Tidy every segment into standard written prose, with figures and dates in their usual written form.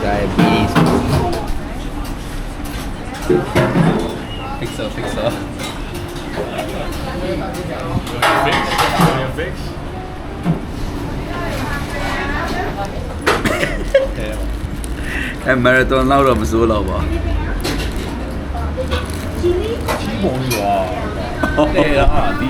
Diabetes. Fixer. Fix. Em marathon lâu rồi mà xua lầu bỏ. Đây là đi.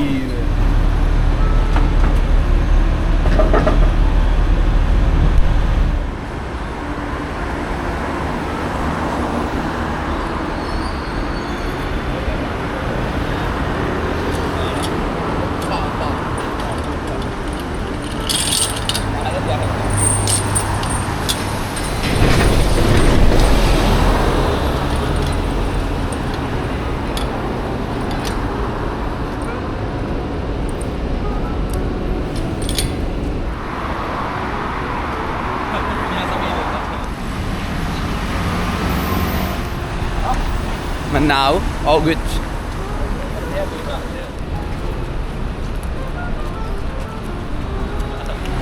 Mình nào, all good.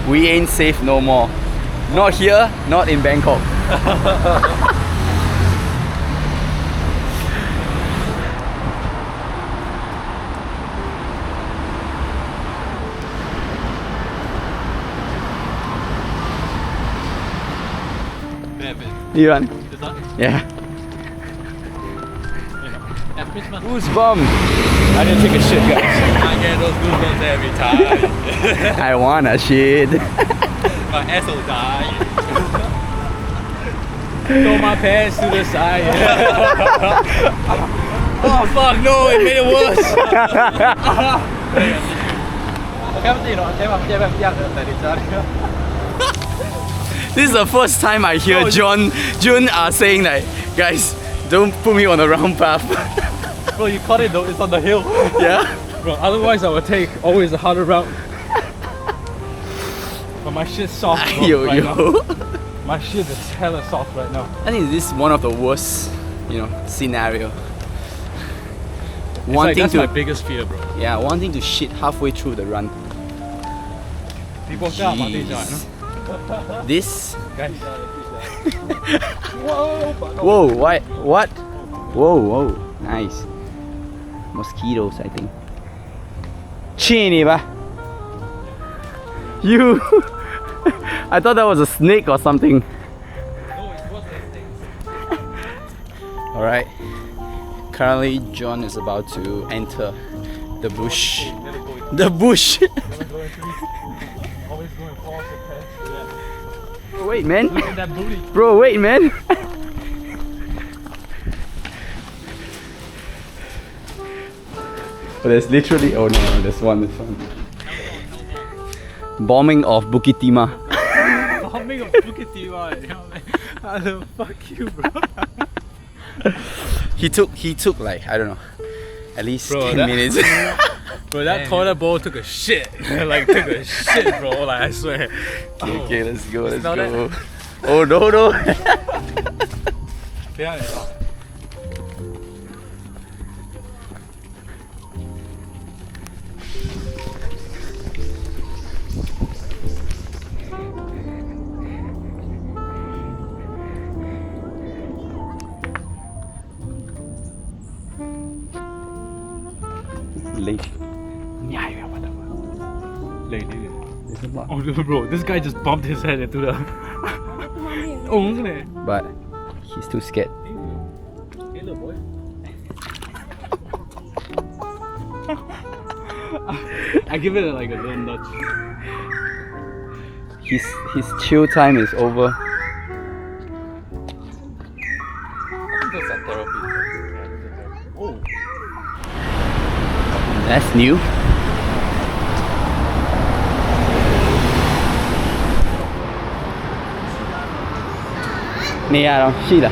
We ain't safe no more. Not here, not in Bangkok. You run? Yeah. Who's bum? I didn't take a shit, guys. I get those goosebumps every time. I wanna shit. My ass will die. Throw my pants to the side. Oh fuck no, it made it worse. This is the first time I hear Jun saying that, guys, don't put me on the wrong path. Bro, you caught it though, it's on the hill. Yeah? Bro, otherwise I would take always a harder route. But my shit's soft bro, right now. My shit is hella soft right now. I think this is one of the worst, scenario. That's my biggest fear, bro. Yeah, wanting to shit halfway through the run. This? Guys. Whoa, what? Whoa, nice. Mosquitoes, I think. Chini ba? You! I thought that was a snake or something. No, it wasn't a snake. Alright. Currently, John is about to enter the bush. The bush! Always going forward to past. Bro, wait, man. Look at that booty. Bro, wait, man. But there's literally, oh no, there's one. Bombing of Bukit Timah. Bombing of Bukit Timah. Fuck you, bro. He took like, I don't know, at least 10 minutes. Bro, that toilet bowl took a shit. Like, took a shit, bro. Like, I swear. Okay, let's go. Smell that? Oh no. Yeah. Late. Oh bro, this guy just bumped his head into the. But he's too scared. Hey little boy. I give it like a little nudge. His chill time is over. I think that's a therapy. Oh. That's new. Nè đâu, see that?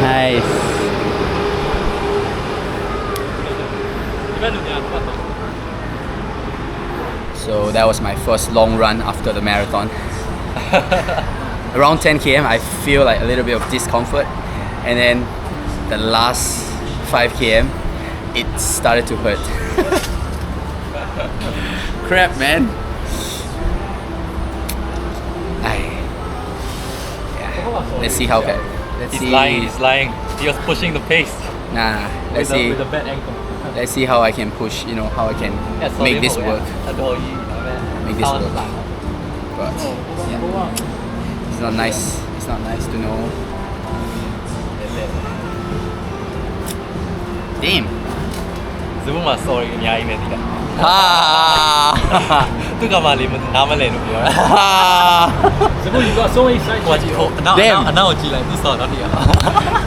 Nice. So that was my first long run after the marathon. Around 10 km, I feel like a little bit of discomfort, and then the last 5 km, it started to hurt. Crap, man. let's see how can. Let's He's see. lying, he's lying. He was pushing the pace Nah, let's see. with a bad ankle. Let's see how I can push. You know how I can make this work. Make this work. But yeah, it's not nice. It's not nice to know. Damn. ZABUMOORE sorry အများကြီးနဲ့ဒီက Ah. သူကမှလေနားမလဲလို့ပြောတာ ZABU, you got so many sides. ဟိုကြည့်ဟိုအနောက်ကိုကြည့်လိုက်သူစော်တော့ဒီက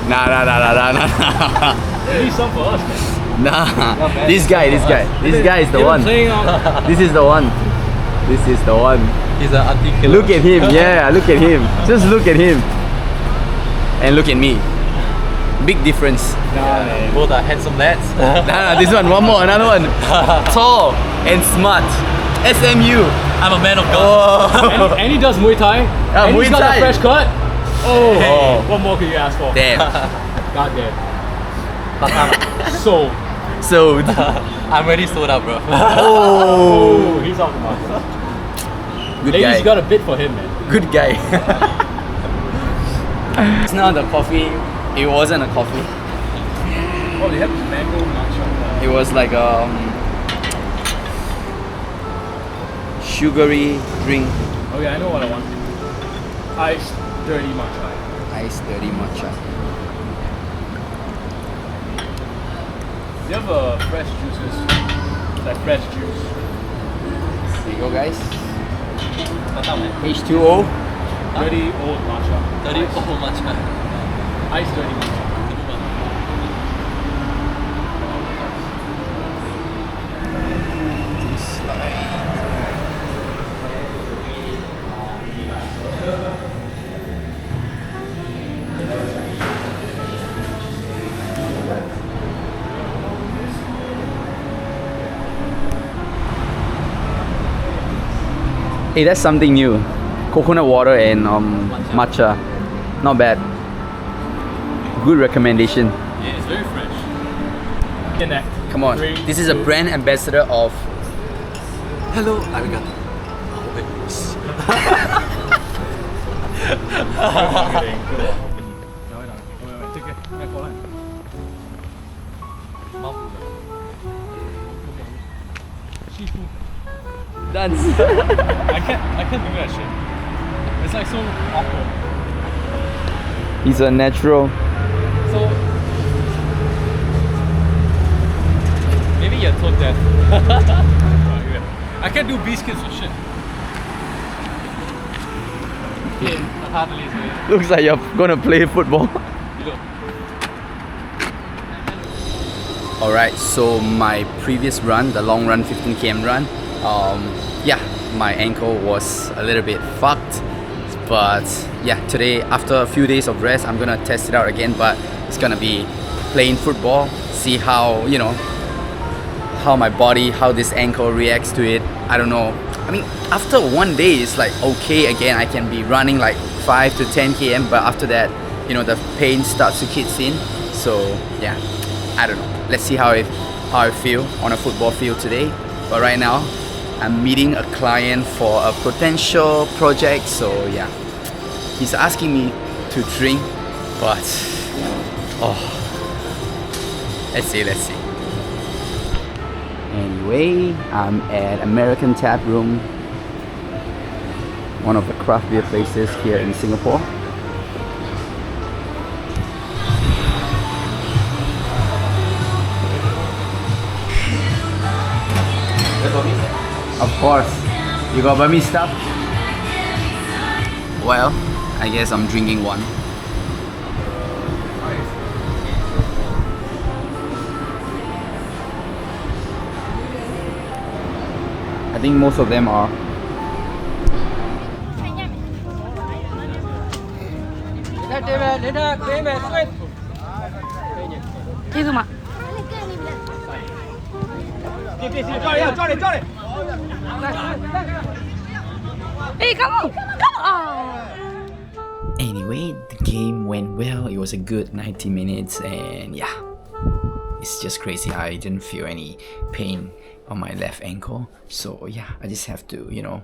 Nah. You need some for us, man. Nah. This guy is the one. Playing on. This is the one. This is the one. He's an anti killer. Look at him. Yeah, look at him. Just look at him. And look at me. Big difference. Both are handsome lads. Nah, this one more, another one. Tall and smart. SMU. I'm a man of God. Oh. And he does Muay Thai. And Muay he's got Thai. a fresh cut. Oh. What more could you ask for? Damn. God damn. So. So. I'm already sold out, bro. Oh, he's off the market. Good Ladies, guy. you got a bit for him, man. Good guy. It's not the coffee. It wasn't a coffee. Oh, they have mango matcha. It was like a sugary drink. Okay, I know what I want. Iced dirty matcha. Iced dirty matcha. They have fresh juices. Like fresh juice. There you go, guys. H2O. Dirty old matcha. Dirty old matcha. Iced dirty matcha. Hey, that's something new. Coconut water and matcha. Not bad. Good recommendation. Yeah, it's very fresh. Connect. Come on. This is a brand ambassador of. Hello, arigato. Take it. Dance. I can't do that shit. It's like so awkward. He's a natural. So maybe you're tone deaf. I can't do biscuits or shit. Looks like you're gonna play football. Alright, so my previous run, the long run 15 km run, yeah, my ankle was a little bit fucked. But yeah, today after a few days of rest, I'm gonna test it out again. But it's gonna be playing football, see how, you know, how my body, how this ankle reacts to it. I don't know. I mean, after one day, it's like okay again. I can be running like 5 to 10 km, but after that, you know, the pain starts to kick in. So yeah, I don't know. Let's see how I feel on a football field today. But right now, I'm meeting a client for a potential project. So yeah, he's asking me to drink, but oh, let's see. Anyway, I'm at American Tap Room, one of the craft beer places here in Singapore. Of course. You got Burmese stuff? Well, I guess I'm drinking one. I think most of them are. Hey, come on! Anyway, the game went well. It was a good 90 minutes and yeah, it's just crazy. I didn't feel any pain on my left ankle. So yeah, I just have to, you know,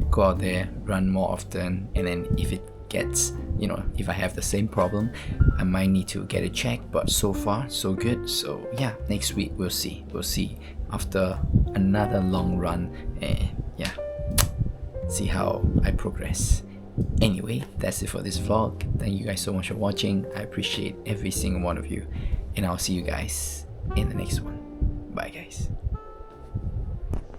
go out there, run more often, and then if it gets, you know, if I have the same problem, I might need to get it checked. But so far so good. So yeah, next week we'll see after another long run, yeah, see how I progress. Anyway, that's it for this vlog. Thank you guys so much for watching. I appreciate every single one of you, and I'll see you guys in the next one. Bye guys.